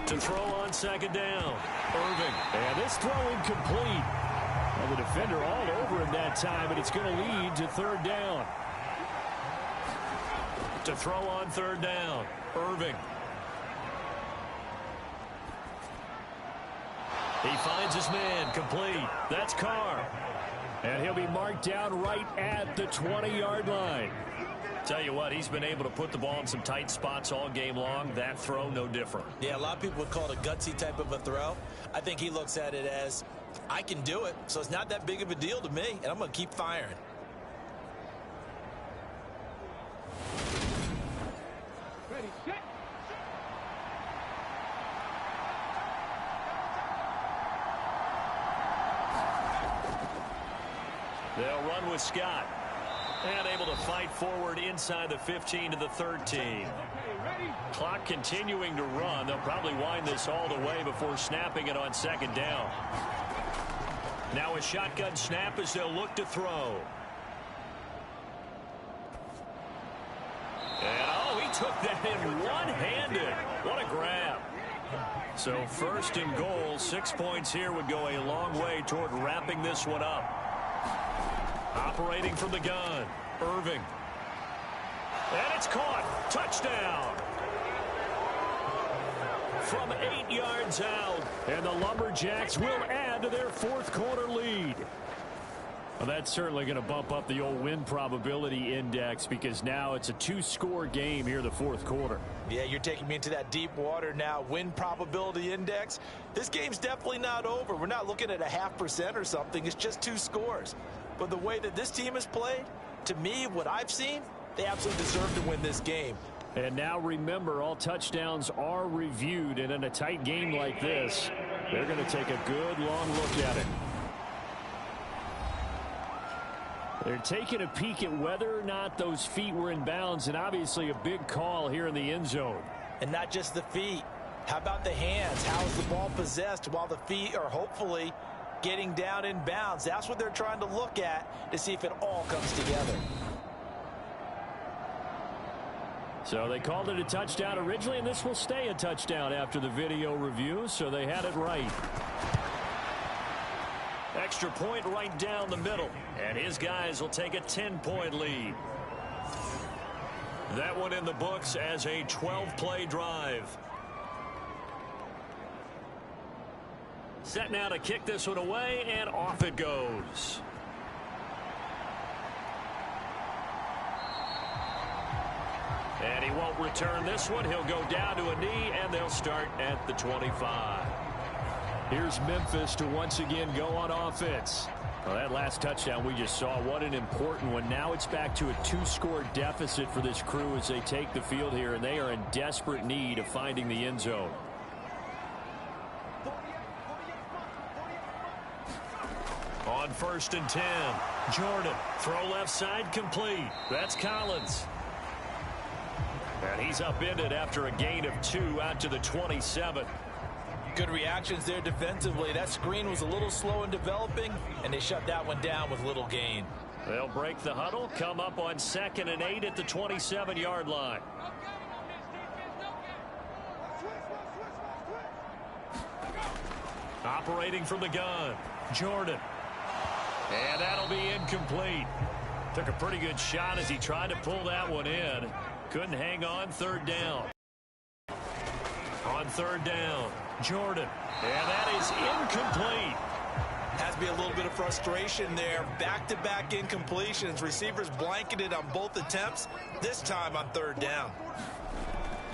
Speaker 6: To throw on 2nd down. Irving. And this throw incomplete. And the defender all over him that time, and it's going to lead to 3rd down. To throw on 3rd down. Irving. He finds his man, complete. That's Carr. And he'll be marked down right at the 20-yard line. Tell you what, he's been able to put the ball in some tight spots all game long. That throw, no different.
Speaker 3: Yeah, a lot of people would call it a gutsy type of a throw. I think he looks at it as, I can do it, so it's not that big of a deal to me, and I'm going to keep firing.
Speaker 7: Ready, set.
Speaker 6: They'll run with Scott. And able to fight forward inside the 15 to the 13. Clock continuing to run. They'll probably wind this all the way before snapping it on 2nd down. Now a shotgun snap as they'll look to throw. And oh, he took that in one-handed. What a grab. So 1st and goal, 6 points here would go a long way toward wrapping this one up. Operating from the gun, Irving. And it's caught. Touchdown. From 8 yards out. And the Lumberjacks will add to their 4th quarter lead. Well, that's certainly going to bump up the old win probability index because now it's a 2-score game here in the fourth quarter.
Speaker 4: Yeah, you're taking me into that deep water now. Win probability index. This game's definitely not over. We're not looking at a 0.5% or something. It's just 2 scores. But the way that this team has played, to me, what I've seen, they absolutely deserve to win this game.
Speaker 6: And now remember, all touchdowns are reviewed, and in a tight game like this, they're going to take a good long look at it. They're taking a peek at whether or not those feet were in bounds, and obviously a big call here in the end zone.
Speaker 4: And not just the feet. How about the hands? How is the ball possessed while the feet are hopefully getting down in bounds? That's what they're trying to look at to see if it all comes together.
Speaker 6: So they called it a touchdown originally, and this will stay a touchdown after the video review, so they had it right.
Speaker 2: Extra point right down the middle, and his guys will take a 10-point lead. That one in the books as a 12-play drive. Set now to kick this one away, and off it goes. And he won't return this one. He'll go down to a knee, and they'll start at the 25.
Speaker 6: Here's Memphis to once again go on offense. Well, that last touchdown we just saw, what an important one. Now it's back to a 2-score deficit for this crew as they take the field here, and they are in desperate need of finding the end zone.
Speaker 2: On 1st and 10, Jordan, throw left side complete. That's Collins. And he's upended after a gain of 2 out to the 27.
Speaker 4: Good reactions there defensively. That screen was a little slow in developing, and they shut that one down with little gain.
Speaker 2: They'll break the huddle, come up on 2nd and 8 at the 27-yard line. Operating from the gun, Jordan. And that'll be incomplete. Took a pretty good shot as he tried to pull that one in. Couldn't hang on. 3rd down. On 3rd down, Jordan. And that is incomplete.
Speaker 4: Has to be a little bit of frustration there. Back-to-back incompletions. Receivers blanketed on both attempts, this time on 3rd down.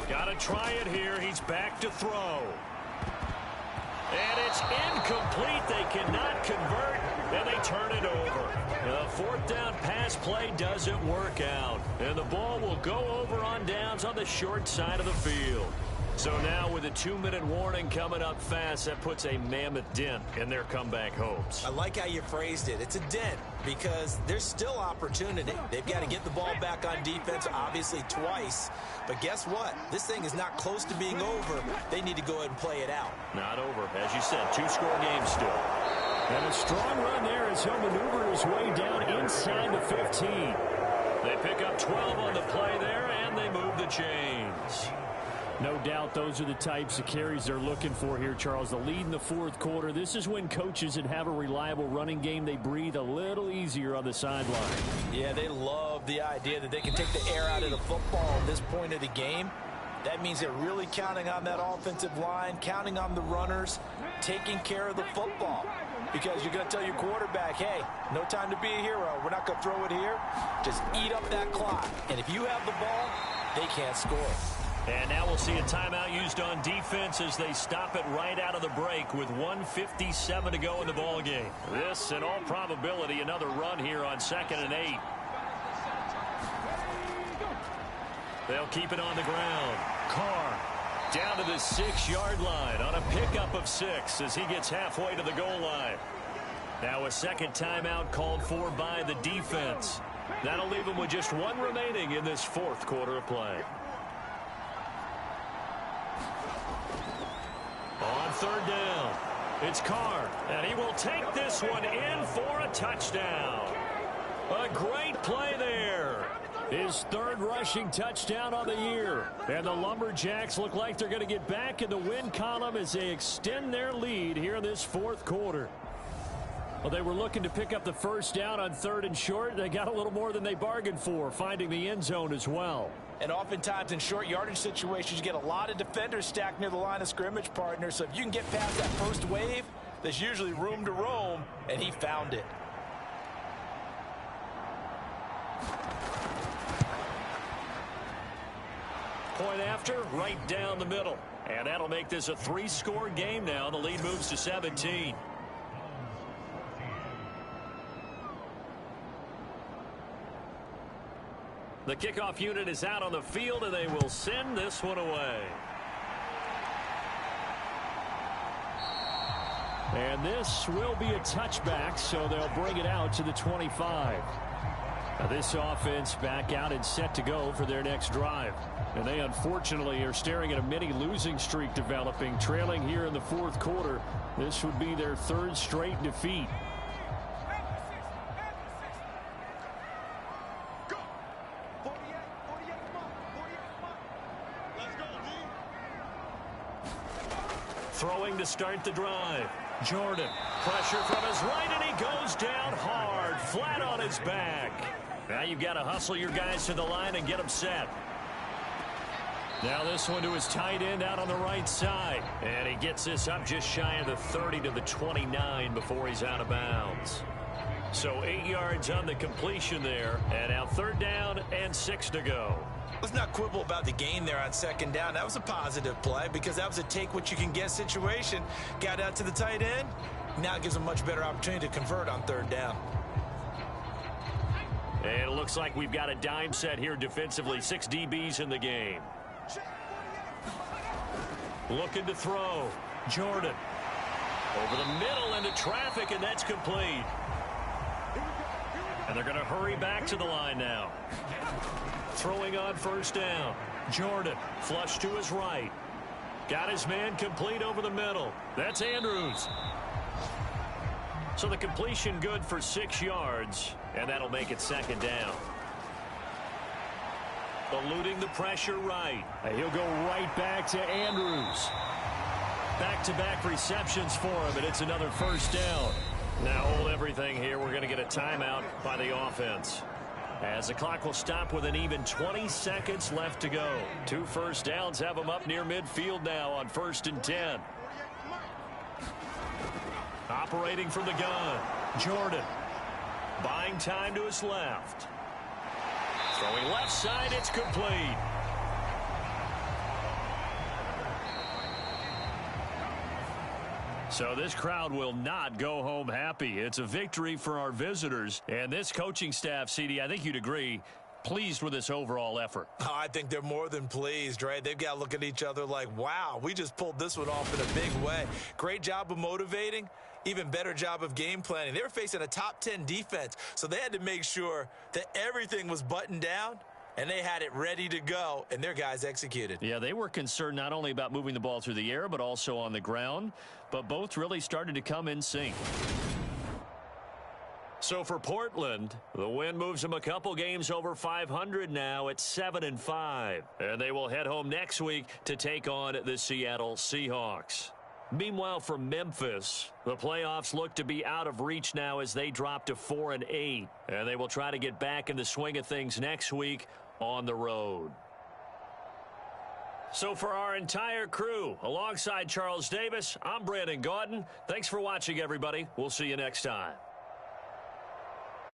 Speaker 2: Got to try it here. He's back to throw. And it's incomplete. They cannot convert, and they turn it over. The 4th down pass play doesn't work out. And the ball will go over on downs on the short side of the field. So now with a 2-minute warning coming up fast, that puts a mammoth dent in their comeback hopes.
Speaker 3: I like how you phrased it. It's a dent because there's still opportunity. They've got to get the ball back on defense, obviously twice. But guess what? This thing is not close to being over. They need to go ahead and play it out.
Speaker 2: Not over. As you said, 2-score game still.
Speaker 6: And a strong run there as he'll maneuver his way down inside the 15.
Speaker 2: They pick up 12 on the play there, and they move the chains.
Speaker 6: No doubt those are the types of carries they're looking for here, Charles. The lead in the 4th quarter. This is when coaches that have a reliable running game, they breathe a little easier on the sideline.
Speaker 4: Yeah, they love the idea that they can take the air out of the football at this point of the game. That means they're really counting on that offensive line, counting on the runners, taking care of the football. Because you're going to tell your quarterback, hey, no time to be a hero. We're not going to throw it here. Just eat up that clock. And if you have the ball, they can't score.
Speaker 2: And now we'll see a timeout used on defense as they stop it right out of the break with 1:57 to go in the ballgame. This, in all probability, another run here on 2nd and 8. They'll keep it on the ground. Carr down to the 6-yard line on a pickup of 6 as he gets halfway to the goal line. Now a second timeout called for by the defense. That'll leave them with just 1 remaining in this 4th quarter of play. On 3rd down, it's Carr, and he will take this one in for a touchdown. A great play there.
Speaker 6: His 3rd rushing touchdown on the year. And the Lumberjacks look like they're going to get back in the win column as they extend their lead here in this 4th quarter. Well, they were looking to pick up the 1st down on 3rd and short. They got a little more than they bargained for, finding the end zone as well.
Speaker 4: And oftentimes in short yardage situations, you get a lot of defenders stacked near the line of scrimmage, partner. So if you can get past that first wave, there's usually room to roam, and he found it.
Speaker 6: after, right down the middle. And that'll make this a 3-score game now. The lead moves to 17. The kickoff unit is out on the field, and they will send this one away.
Speaker 2: And this will be a touchback, so they'll bring it out to the 25. Now this offense back out and set to go for their next drive. And they unfortunately are staring at a mini losing streak developing, trailing here in the fourth quarter. This would be their 3rd straight defeat.
Speaker 6: Throwing to start the drive. Jordan, pressure from his right, and he goes down hard, flat on his back. Now you've got to hustle your guys to the line and get them set. Now this one to his tight end out on the right side. And he gets this up just shy of the 30 to the 29 before he's out of bounds. So 8 yards on the completion there. And now 3rd down and 6 to go.
Speaker 3: Let's not quibble about the gain there on 2nd down. That was a positive play because that was a take-what-you-can-get situation. Got out to the tight end. Now it gives them a much better opportunity to convert on 3rd down.
Speaker 6: And it looks like we've got a dime set here defensively. 6 DBs in the game. Looking to throw. Jordan. Over the middle into traffic, and that's complete. And they're going to hurry back to the line now. Throwing on 1st down. Jordan, flush to his right. Got his man complete over the middle. That's Andrews. So the completion good for 6 yards, and that'll make it 2nd down. Eluding the pressure right.
Speaker 2: And he'll go right back to Andrews.
Speaker 6: Back-to-back receptions for him, and it's another 1st down. Now hold everything here. We're going to get a timeout by the offense, as the clock will stop with an even 20 seconds left to go. 2 first downs have them up near midfield now on 1st and 10. Operating from the gun. Jordan. Buying time to his left. Throwing left side, it's complete. So this crowd will not go home happy. It's a victory for our visitors. And this coaching staff, CD, I think you'd agree, pleased with this overall effort.
Speaker 3: Oh, I think they're more than pleased, right? They've got to look at each other like, wow, we just pulled this one off in a big way. Great job of motivating. Even better job of game planning. They were facing a top 10 defense, so they had to make sure that everything was buttoned down, and they had it ready to go, and their guys executed.
Speaker 6: Yeah, they were concerned not only about moving the ball through the air, but also on the ground, but both really started to come in sync. So for Portland, the win moves them a couple games over 500 now at 7-5. And they will head home next week to take on the Seattle Seahawks. Meanwhile, for Memphis, the playoffs look to be out of reach now as they drop to 4-8. And they will try to get back in the swing of things next week on the road. So for our entire crew, alongside Charles Davis, I'm Brandon Gaudin. Thanks for watching, everybody. We'll see you next time.